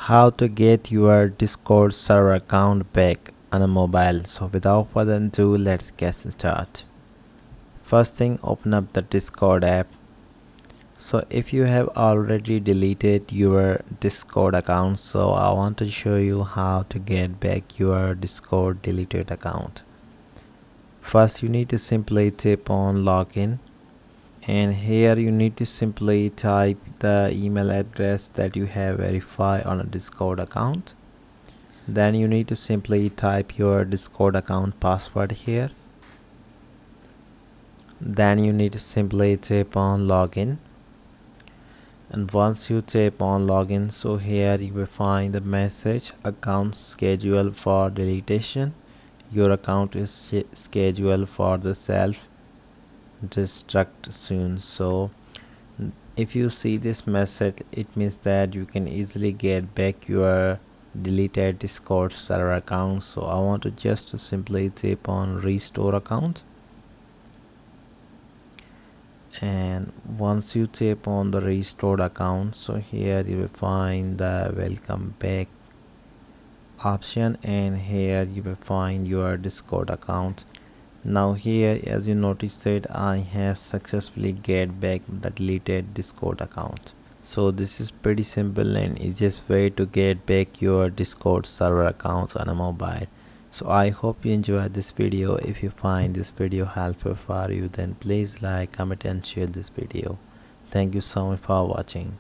How to get your Discord server account back on a mobile. So without further ado, let's get started. First thing, open up the Discord app. So if you have already deleted your Discord account, so I want to show you how to get back your Discord deleted account. First, you need to simply tap on login, and here you need to simply type the email address that you have verified on a Discord account. Then you need to simply type your Discord account password here. Then you need to simply tap on login, and once you tap on login, so here you will find the message account scheduled for deletion. Your account is scheduled for the self destruct soon. So if you see this message, it means that you can easily get back your deleted Discord server account. So I want to just simply tap on restore account, and once you tap on the restored account, so here you will find the welcome back option, and here you will find your Discord account. Now here, as you notice that I have successfully get back the deleted Discord account. So this is pretty simple and easiest way to get back your Discord server accounts on a mobile. So I hope you enjoyed this video. If you find this video helpful for you, then please like, comment and share this video. Thank you so much for watching.